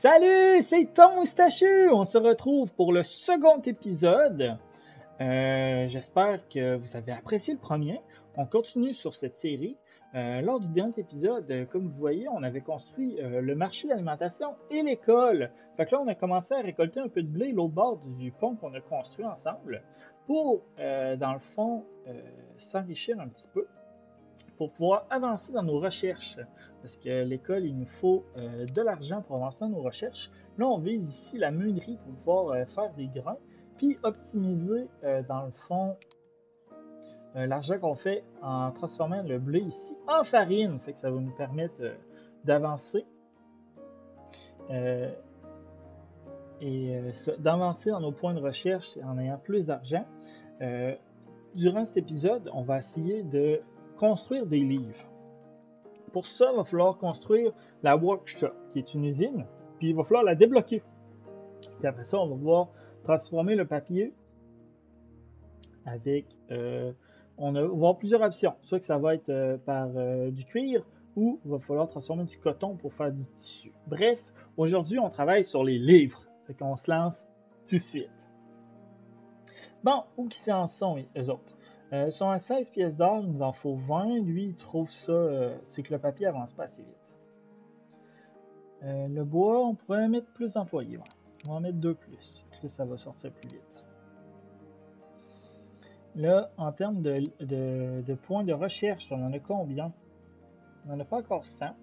Salut, c'est Tom Moustachu! On se retrouve pour le second épisode. J'espère que vous avez apprécié le premier. On continue sur cette série. Lors du dernier épisode, comme vous voyez, on avait construit le marché d'alimentation et l'école. Fait que là, on a commencé à récolter un peu de blé l'autre bord du pont qu'on a construit ensemble pour, dans le fond, s'enrichir un petit peu pour pouvoir avancer dans nos recherches. Parce que l'école, il nous faut de l'argent pour avancer dans nos recherches. Là, on vise ici la meunerie pour pouvoir faire des grains, puis optimiser, dans le fond, l'argent qu'on fait en transformant le blé ici en farine. Fait que ça va nous permettre d'avancer euh, d'avancer dans nos points de recherche en ayant plus d'argent. Durant cet épisode, on va essayer de construire des livres. Pour ça, il va falloir construire la workshop, qui est une usine, puis il va falloir la débloquer. Puis après ça, on va pouvoir transformer le papier avec... on va avoir plusieurs options. Soit que ça va être par du cuir, ou il va falloir transformer du coton pour faire du tissu. Bref, aujourd'hui, on travaille sur les livres. Fait qu'on se lance tout de suite. Bon, où qu'ils en sont, eux autres? Ils sont à 16 pièces d'or, il nous en faut 20. Lui, il trouve ça, c'est que le papier avance pas assez vite. Le bois, on pourrait mettre plus d'employés. Ouais. On va en mettre 2 plus. Là, ça va sortir plus vite. Là, en termes de points de recherche, on en a combien? On n'en a pas encore 100.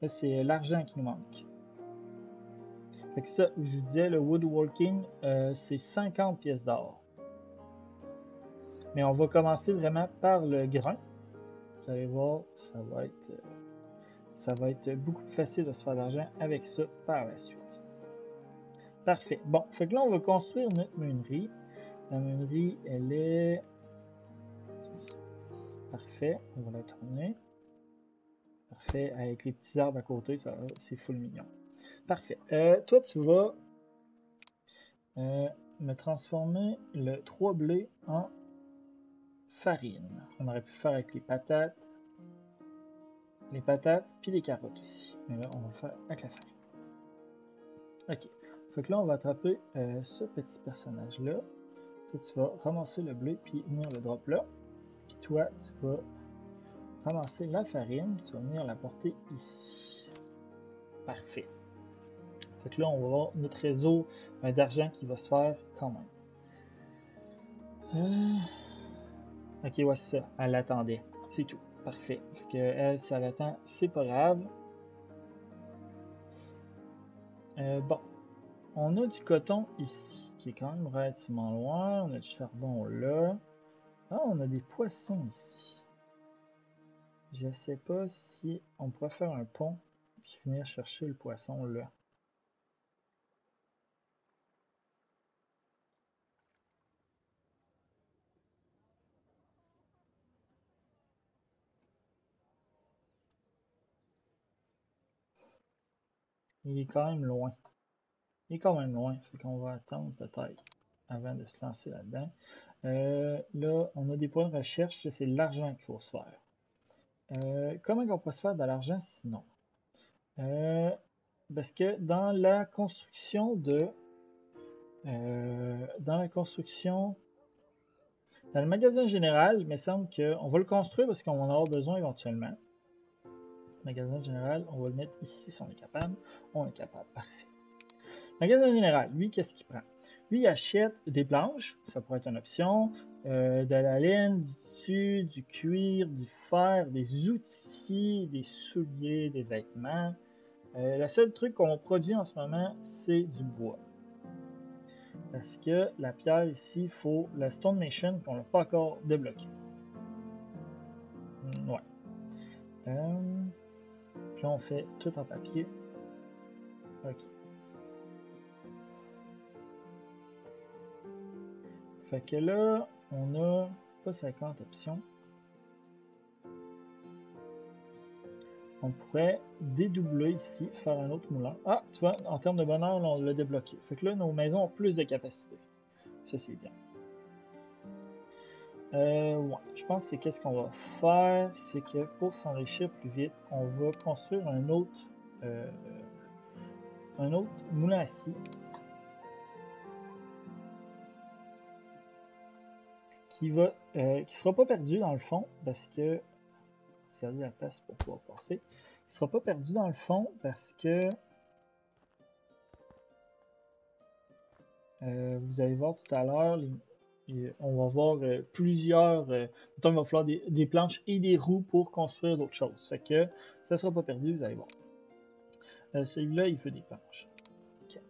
Là, c'est l'argent qui nous manque. Fait que ça, je vous disais, le woodworking, c'est 50 pièces d'or. Mais on va commencer vraiment par le grain. Vous allez voir, ça va être beaucoup plus facile de se faire de l'argent avec ça par la suite. Parfait. Bon, fait que là, on va construire notre meunerie. La meunerie, elle est ici. Parfait. On va la tourner. Parfait. Avec les petits arbres à côté, ça, c'est full mignon. Parfait. Toi, tu vas me transformer le 3 blés en farine. On aurait pu faire avec les patates, puis les carottes aussi. Mais là, on va le faire avec la farine. Ok. Fait que là, on va attraper ce petit personnage-là. Toi, tu vas ramasser le blé, puis venir le drop là. Puis toi, tu vas ramasser la farine, tu vas venir la porter ici. Parfait. Fait que là, on va avoir notre réseau d'argent qui va se faire quand même. Ok, ouais, c'est ça. Elle l'attendait. C'est tout. Parfait. Fait que elle, si elle attend, c'est pas grave. Bon. On a du coton ici, qui est quand même relativement loin. On a du charbon là. Ah, on a des poissons ici. Je sais pas si on pourrait faire un pont puis venir chercher le poisson là. Il est quand même loin. Il est quand même loin, fait qu'on va attendre peut-être avant de se lancer là-dedans. Là, on a des points de recherche, c'est l'argent qu'il faut se faire. Comment on peut se faire de l'argent sinon? Parce que dans la construction dans le magasin général, il me semble qu'on va le construire parce qu'on va en avoir besoin éventuellement. Magasin général, on va le mettre ici si on est capable. On est capable, parfait. Magasin général, lui, qu'est-ce qu'il prend? Lui, il achète des planches, ça pourrait être une option, de la laine, du tissu, du cuir, du fer, des outils, des souliers, des vêtements. Le seul truc qu'on produit en ce moment, c'est du bois. Parce que la pierre ici, il faut la Stone Nation, qu'on n'a pas encore débloqué. Ouais. Puis là, on fait tout en papier. Ok. Fait que là, on a pas 50 options. On pourrait dédoubler ici, faire un autre moulin. Ah, tu vois, en termes de bonheur, on l'a débloqué. Fait que là, nos maisons ont plus de capacité. Ça, c'est bien. Ouais, je pense que c'est qu'est-ce qu'on va faire, c'est que pour s'enrichir plus vite, on va construire un autre un autre moulin à scie qui sera pas perdu dans le fond parce que je vais garder la place pour pouvoir passer. Il sera pas perdu dans le fond parce que vous allez voir tout à l'heure, on va voir plusieurs. Mettons, il va falloir des planches et des roues pour construire d'autres choses. Fait que ça sera pas perdu, vous allez voir. Celui-là, il veut des planches. Ok.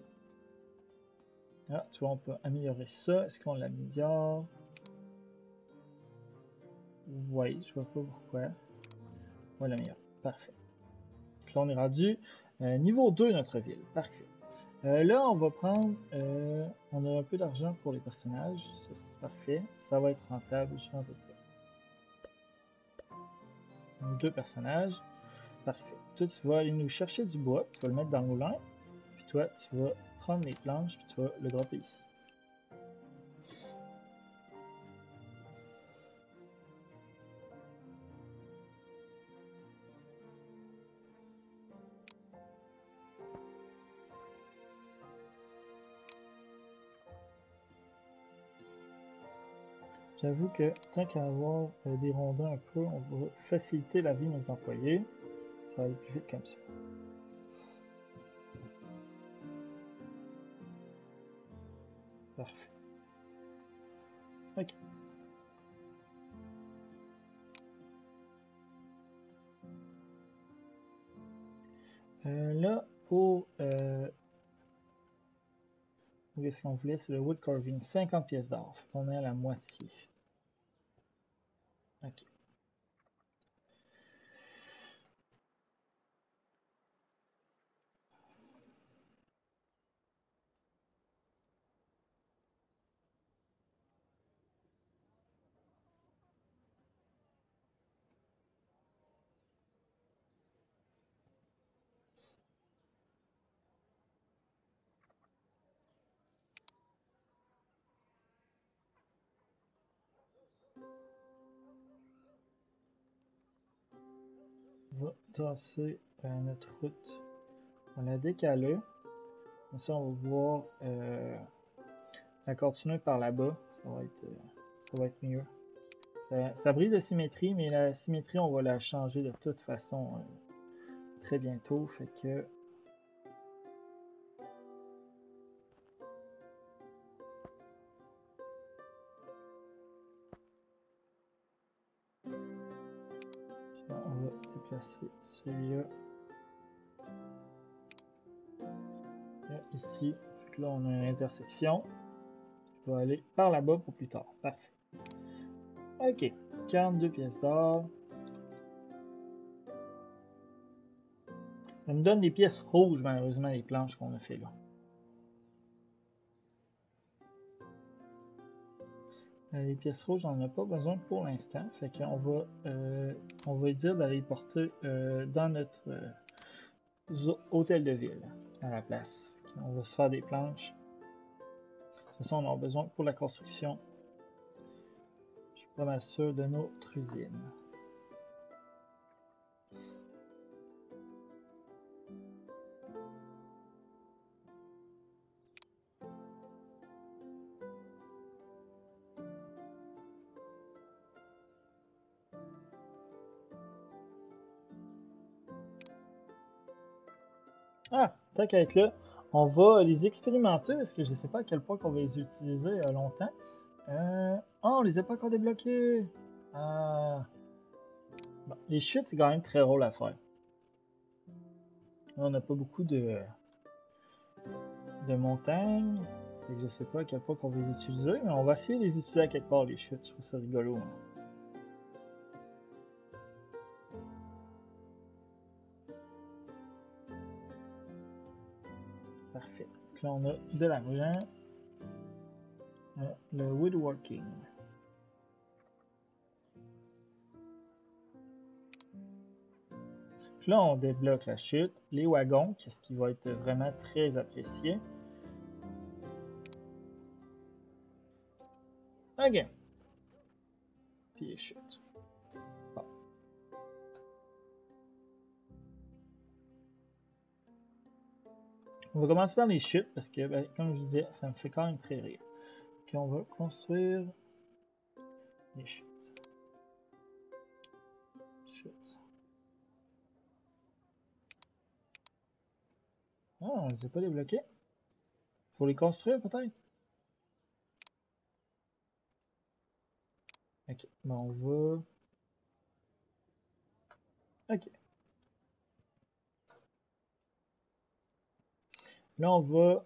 Là, tu vois, on peut améliorer ça. Est-ce qu'on l'améliore? Oui, je vois pas pourquoi. On va l'améliorer. Parfait. Donc là, on est rendu niveau 2 notre ville. Parfait. Là, on va prendre. On a un peu d'argent pour les personnages. Ça, c'est parfait. Ça va être rentable, je n'en doute pas. 2 personnages. Parfait. Toi, tu vas aller nous chercher du bois. Tu vas le mettre dans le moulin. Puis toi, tu vas prendre les planches. Puis tu vas le dropper ici. J'avoue que tant qu'à avoir des rondins un peu, on va faciliter la vie de nos employés. Ça va aller plus vite comme ça. Parfait. Ok. Là, pour... qu'est-ce qu'on voulait? C'est le wood carving. 50 pièces d'or. On est à la moitié. Ok. On va tasser notre route. On la décaler. Comme ça, on va voir la continuer par là-bas. Ça va être mieux. Ça brise la symétrie, mais la symétrie, on va la changer de toute façon très bientôt. Fait que on va déplacer celui-là ici. Là, on a une intersection. Je vais aller par là-bas pour plus tard. Parfait. Ok. 42 pièces d'or. Ça me donne des pièces rouges, malheureusement, les planches qu'on a fait là. Les pièces rouges, on n'en a pas besoin pour l'instant. Fait qu'on va dire d'aller les porter dans notre hôtel de ville, à la place. On va se faire des planches. De toute façon, on en a besoin pour la construction. Je suis pas mal sûr de notre usine. Ah, tant qu'à être là, on va les expérimenter parce que je ne sais pas à quel point on va les utiliser longtemps. On les a pas encore débloqués. Bon, les chutes, c'est quand même très drôle à faire. Là, on n'a pas beaucoup de montagnes. Fait que je sais pas à quel point on va les utiliser, mais on va essayer de les utiliser à quelque part, les chutes. Je trouve ça rigolo. Hein. Parfait. Donc là, on a de l'argent. Le woodworking. Puis là, on débloque la chute, les wagons, ce qui va être vraiment très apprécié. Ok. Puis les chutes. Bon. On va commencer par les chutes parce que, ben, comme je disais, ça me fait quand même très rire. Ok, on va construire les chutes. Chutes. Ah, on les a pas débloqués. Faut les construire peut-être. Ok, ben on va. Ok. Là, on va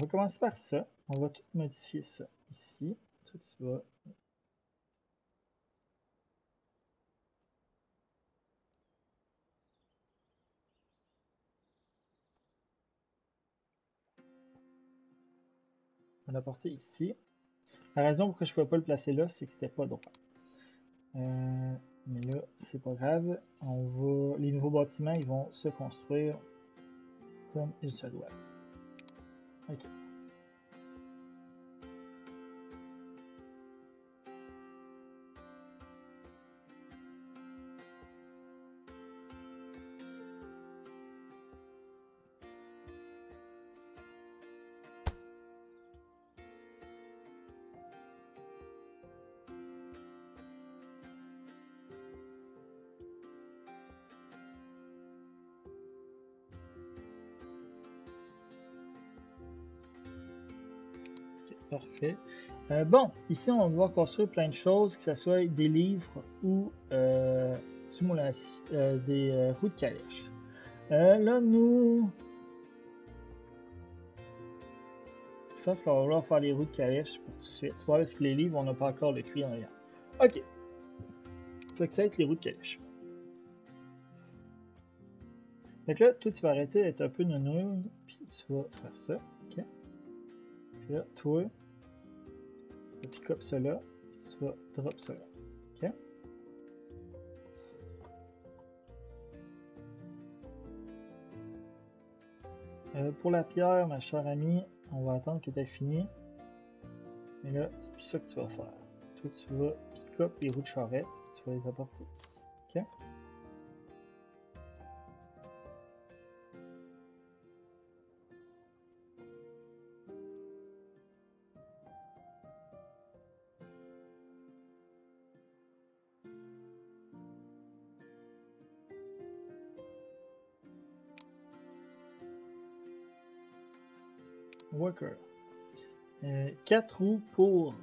commencer par ça. On va tout modifier ça ici. Tout va. On va porter ici. La raison pour laquelle je ne pouvais pas le placer là, c'est que c'était pas droit. Mais là, c'est pas grave. Les nouveaux bâtiments, ils vont se construire comme il se doit. Ok. Parfait. Bon, ici, on va devoir construire plein de choses, que ce soit des livres ou des roues de calèche. Là, nous... Je pense qu'on va vouloir faire des roues de calèche pour tout de suite. Ouais, parce que les livres, on n'a pas encore le cuir en arrière. Ok. Fait que ça va être les roues de calèche. Fait que là, toi, tu vas arrêter d'être un peu nounouille, puis tu vas faire ça. Ok. Puis là, toi, tu vas pick up cela, puis tu vas drop cela. Ok. Pour la pierre, ma chère amie, on va attendre que tu aies fini. Mais là, c'est plus ça que tu vas faire. Toi, tu vas pick up les roues de charrette, tu vas les apporter ici. Ok? Worker. 4 roues pour.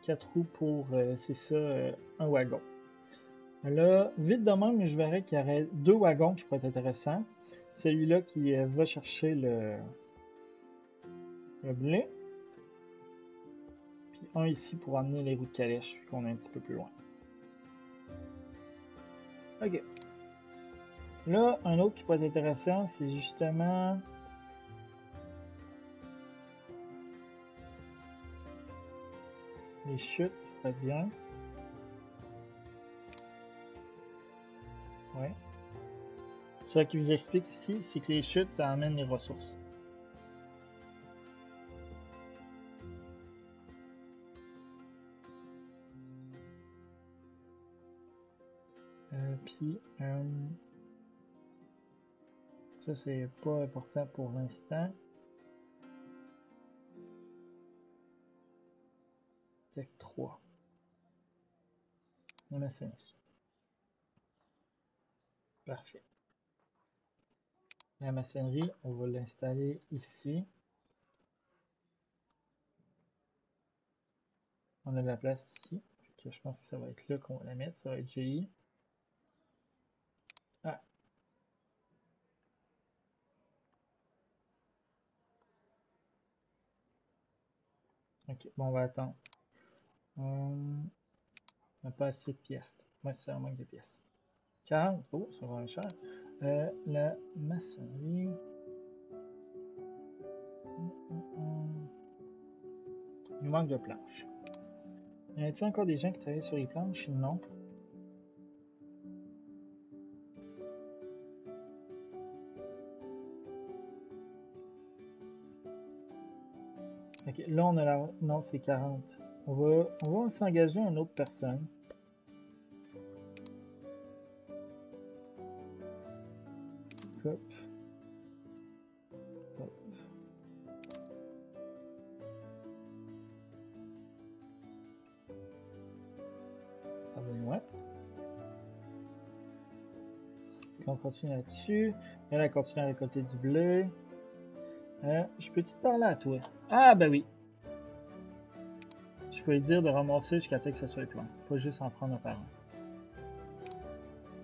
4 roues pour, c'est ça, un wagon. Là, vite de même, je verrais qu'il y aurait 2 wagons qui pourraient être intéressants. Celui-là qui va chercher le blé. Puis un ici pour amener les roues de calèche, vu qu'on est un petit peu plus loin. Ok. Là, un autre qui pourrait être intéressant, c'est justement les chutes, ça va être bien. Ouais. Ce qui vous explique ici, c'est que les chutes, ça amène les ressources. Puis, ça, c'est pas important pour l'instant. Tech 3. On a ça. Parfait. La maçonnerie, on va l'installer ici. On a de la place ici. Je pense que ça va être là qu'on va la mettre. Ça va être joli. Ah. Ok, bon, on va attendre. On n'a pas assez de pièces. Moi, c'est un manque de pièces. 40. Oh, ça va être cher. La maçonnerie. Il nous manque de planches. Y a-t-il encore des gens qui travaillent sur les planches? Non. Ok, là on a la... Non, c'est 40. On va s'engager une autre personne. Hop. on continue là-dessus. Elle continue à récolter du blé. Je peux-tu te parler à toi? Ah, ben oui. Je peux lui dire de ramasser jusqu'à temps que ça soit plein. Pas juste en prendre un par un.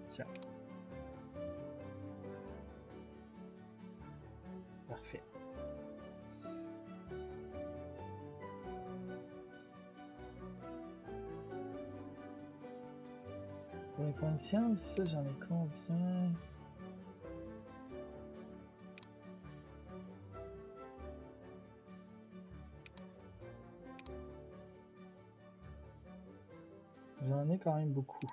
Tiens. Parfait. Pour les conditions, ça, j'en ai combien? J'en ai quand même beaucoup.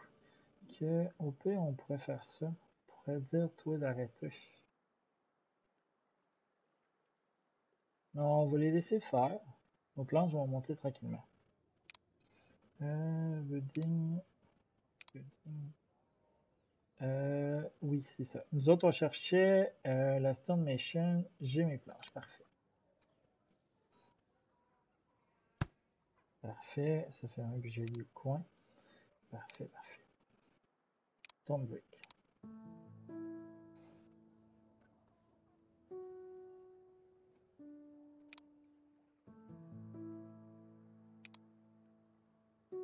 Au pire, on pourrait faire ça. On pourrait dire, toi, d'arrêter. Non, on va les laisser faire. Nos planches vont monter tranquillement. Building. Oui, c'est ça. Nous autres, on cherchait la Stonemason. J'ai mes planches. Parfait. Parfait. Ça fait un que j'ai eu au coin. Parfait, parfait. Stone brick.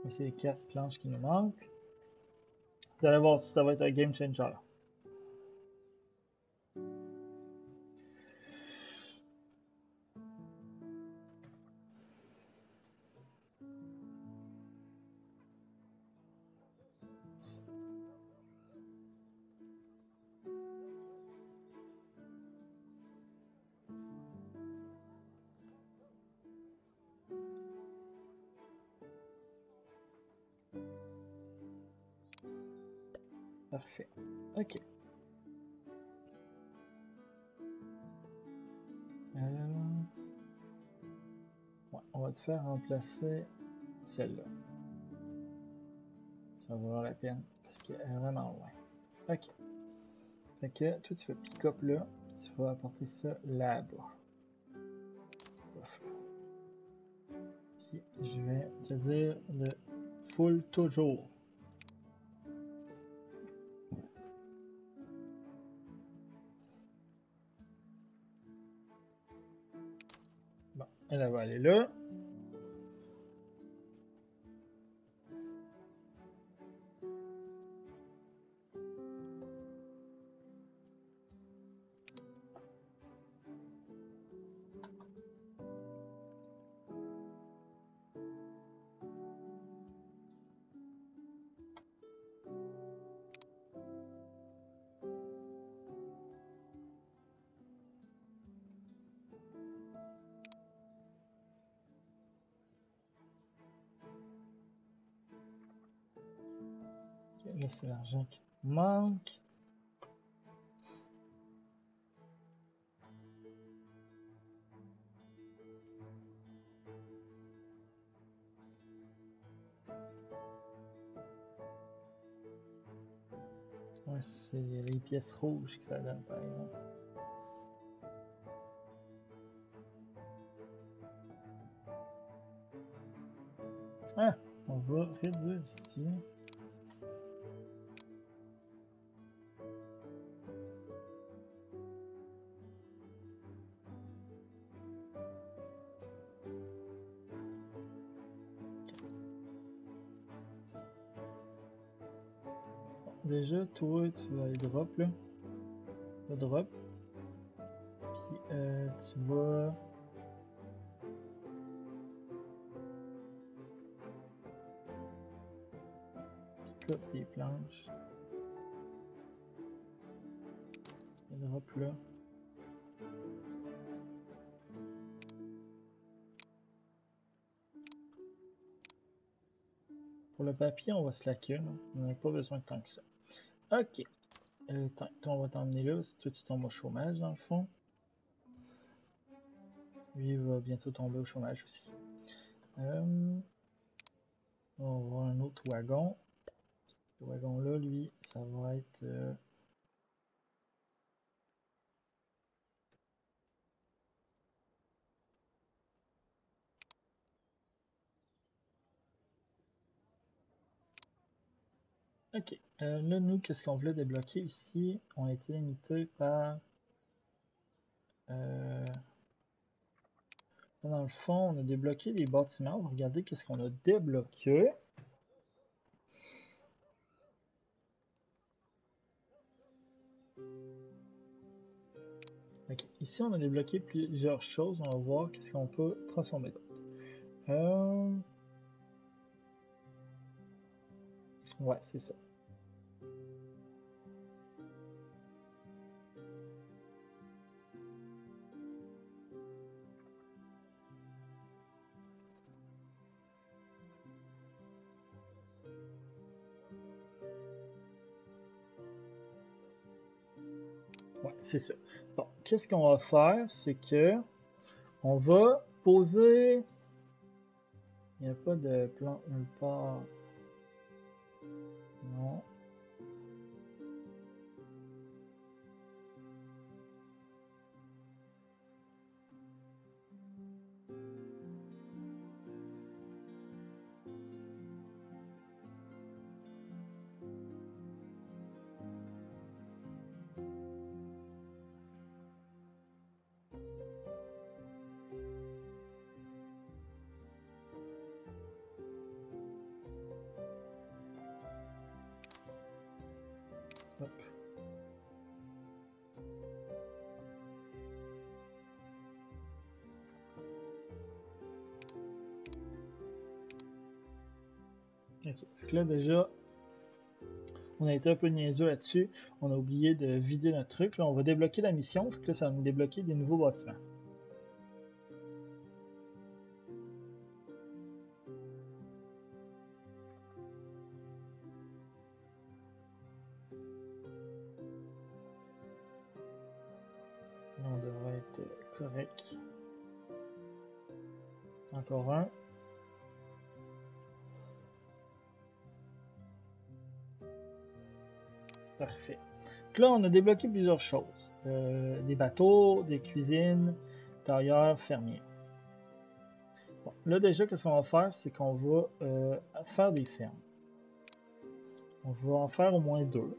C'est les 4 planches qui nous manquent. Vous allez voir si ça va être un game changer. Parfait. Ok. Ouais, on va te faire remplacer celle-là. Ça va valoir la peine parce qu'elle est vraiment loin. Ok. Fait que toi tu fais pick-up là, puis tu vas apporter ça là-bas. Puis je vais te dire de full toujours. Bon, elle va aller là. Okay, là c'est l'argent qui manque. Ouais, c'est les pièces rouges que ça donne par exemple. Ah, on va réduire ici. Déjà, toi, tu vas aller drop là. Le drop. Puis tu vas. Pick up tes planches. Le drop là. Pour le papier, on va se laquer. On n'a pas besoin de tant que ça. Ok. Toi, on va t'emmener là. Si toi, tu tombes au chômage, dans le fond. Lui, il va bientôt tomber au chômage aussi. On va avoir un autre wagon. Ce wagon-là, lui, ça va être... Ok. Là, nous, qu'est-ce qu'on voulait débloquer ici? On a été limité par... Là, dans le fond, on a débloqué des bâtiments. On va regarder qu'est-ce qu'on a débloqué. Ok. Ici, on a débloqué plusieurs choses. On va voir qu'est-ce qu'on peut transformer d'autre. Ouais, c'est ça. Ouais, c'est ça. Bon, qu'est-ce qu'on va faire, c'est que on va poser. Il n'y a pas de plan nulle part. Non. Hop. Ok. Fait que là, déjà, on a été un peu niaiseux là-dessus. On a oublié de vider notre truc. Là, on va débloquer la mission. Fait que là, ça va nous débloquer des nouveaux bâtiments. Là, on devrait être correct. Encore un. Parfait. Donc là, on a débloqué plusieurs choses. Des bateaux, des cuisines, tailleurs, fermiers. Bon, là, déjà, qu'est-ce qu'on va faire? C'est qu'on va faire des fermes. On va en faire au moins deux.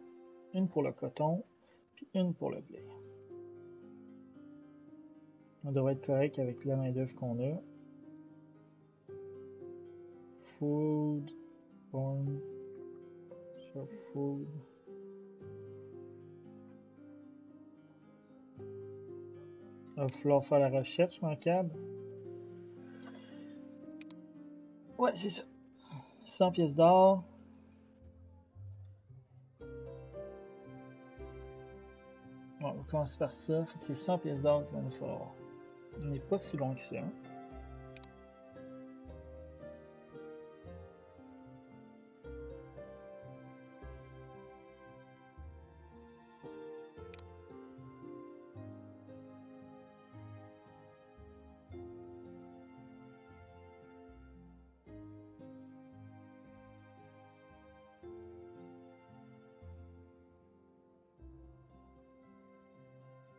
Une pour le coton, puis une pour le blé. On devrait être correct avec la main-d'œuvre qu'on a. Food, corn, shop food. Il va falloir faire la recherche, manquable. Ouais, c'est ça. 100 pièces d'or. Bon, on va commencer par ça. Fait que c'est 100 pièces d'or qu'il va nous falloir. On n'est pas si loin que ça.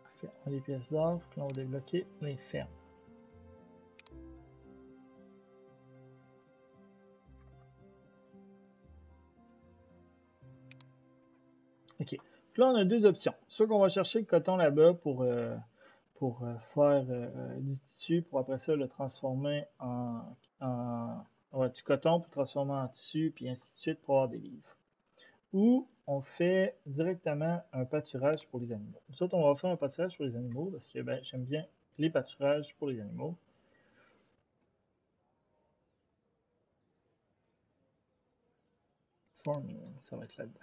Parfait. On a des pièces d'or. Puis on va débloquer les fermes. Ok. Puis là, on a deux options. Soit qu'on va chercher le coton là-bas pour faire du tissu, pour après ça le transformer du coton pour le transformer en tissu, puis ainsi de suite pour avoir des livres. Ou on fait directement un pâturage pour les animaux. Nous autres, on va faire un pâturage pour les animaux parce que ben, j'aime bien les pâturages pour les animaux. Farming, ça va être là-dedans.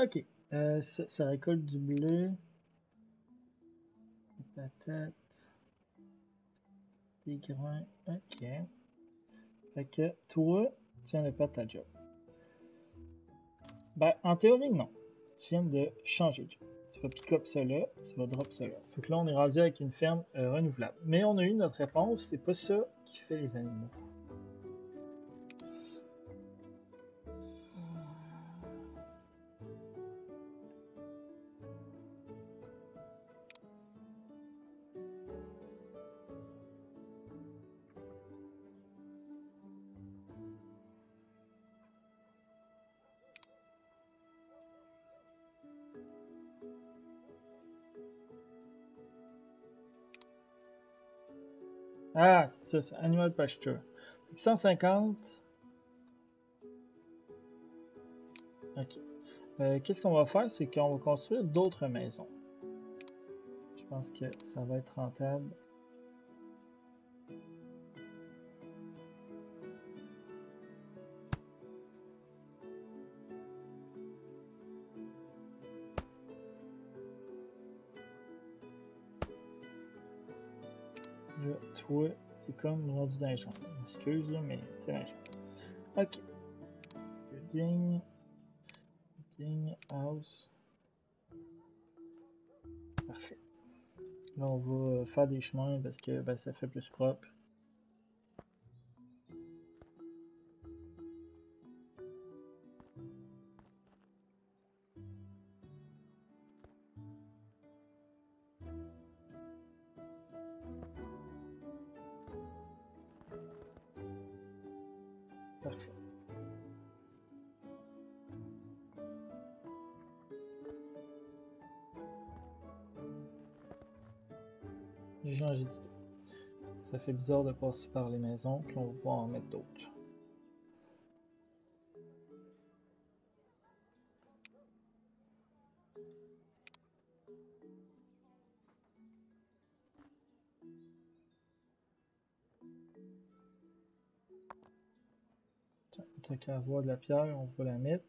Ok. Ça récolte du blé, des patates, des grains. Ok. Fait que toi, tu viens de perdre ta job. Ben, en théorie, non. Tu viens de changer de job. Tu vas pick up ça là, tu vas drop ça là. Fait que là, on est rendu avec une ferme renouvelable. Mais on a eu notre réponse, c'est pas ça qui fait les animaux. Ah, c'est ça, c'est Animal Pasture. Fait que 150. Ok. Qu'est-ce qu'on va faire, c'est qu'on va construire d'autres maisons. Je pense que ça va être rentable. Là, toi, c'est comme rendu dans les champs. Excuse, là, mais c'est dans les champs. Ok. Building. Building. House. Parfait. Là, on va faire des chemins parce que ben, ça fait plus propre. Parfait. J'ai changé d'idée. Ça fait bizarre de passer par les maisons, puis on va pouvoir en mettre d'autres. Tant qu'à avoir de la pierre, on va la mettre.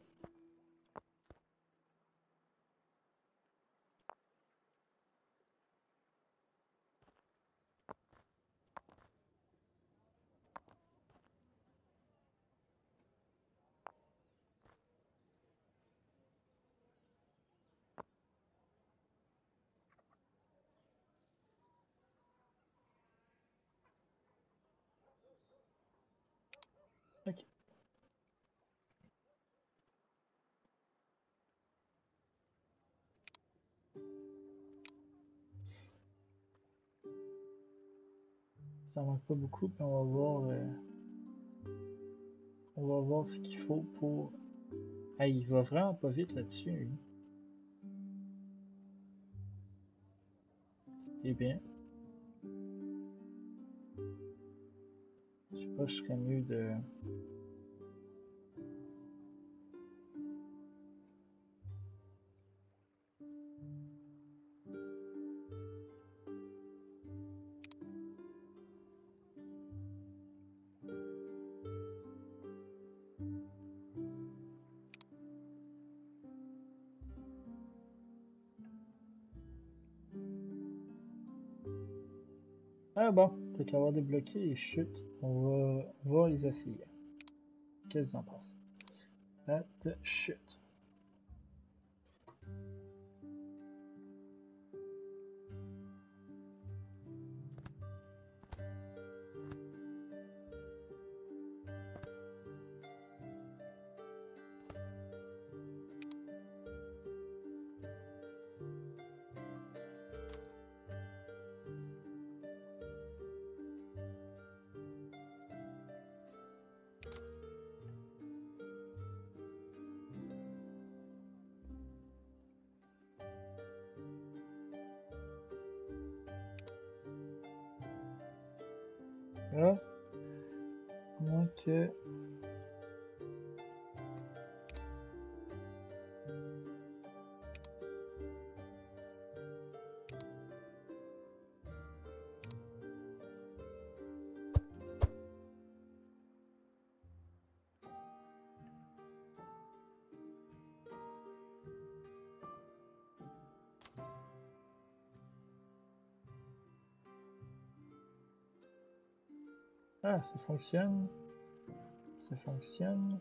Ok. Ça manque pas beaucoup, puis on va voir ce qu'il faut pour. Ah, il va vraiment pas vite là-dessus, lui. C'est bien. Je sais pas, je serais mieux de. Ah bon, t'as qu'à avoir débloqué les chutes. On va les essayer. Qu'est-ce que vous en pensez? That chute. Là, à moins que. Ah, ça fonctionne. Ça fonctionne.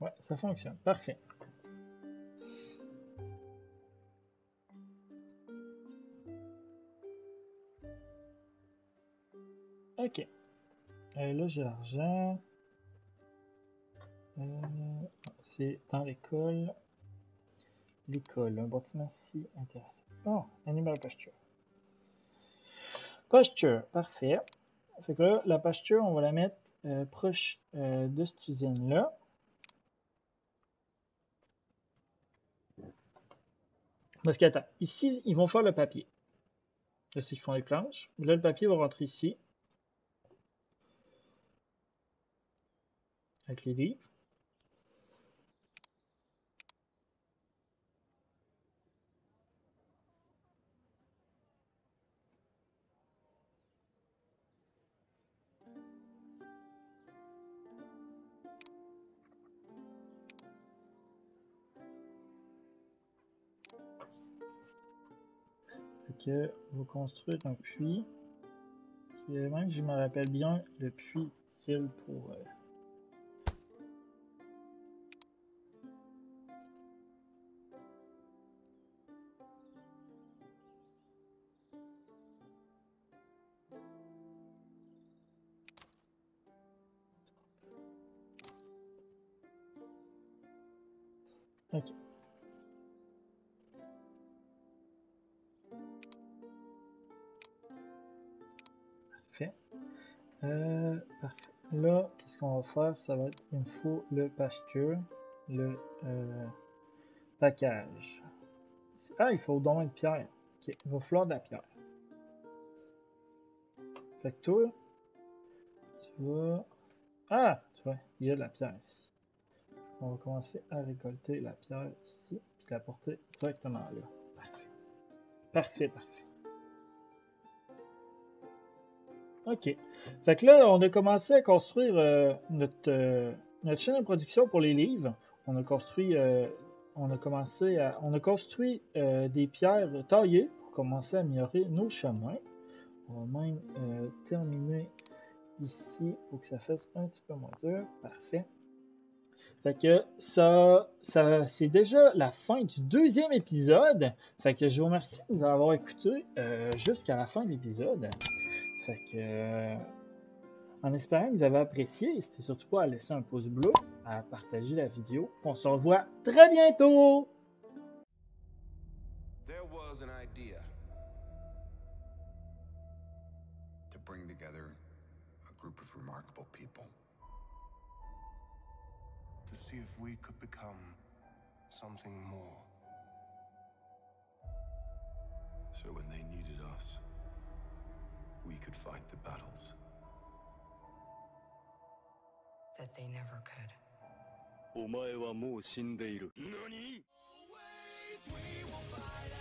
Ouais, ça fonctionne. Parfait. Ok. Là, j'ai l'argent. C'est dans l'école. L'école, un bâtiment si intéressant. Oh, animal pasture. Pasture, parfait. Fait que là, la pasture, on va la mettre proche de cette usine-là. Parce qu'attends, ici, ils vont faire le papier. Là, c'est qu'ils font les planches. Là, le papier va rentrer ici. Avec les livres. Fait que, on va construire un puits. Qui est, même, je me rappelle bien, le puits utile pour... Ok. Parfait. Parfait. Là, qu'est-ce qu'on va faire? Ça va être, il me faut le pasture, le package. Ah, il faut donc une pierre. Ok, il va falloir de la pierre. Fait que toi, tu vas... Ah, tu vois, il y a de la pierre ici. On va commencer à récolter la pierre ici, puis la porter directement là. Parfait. Parfait, parfait. Ok. Fait que là, on a commencé à construire notre chaîne de production pour les livres. On a construit, on a construit des pierres taillées pour commencer à améliorer nos chemins. On va même terminer ici pour que ça fasse un petit peu moins dur. Parfait. Fait que ça c'est déjà la fin du deuxième épisode. Fait que je vous remercie de nous avoir écoutés jusqu'à la fin de l'épisode. Fait que en espérant que vous avez apprécié, n'hésitez surtout pas à laisser un pouce bleu, à partager la vidéo. On se revoit très bientôt! There was an idea to bring together a group of remarkable people. To see if we could become something more. So when they needed us, we could fight the battles that they never could. お前はもう死んでいる。何？ Always we will fight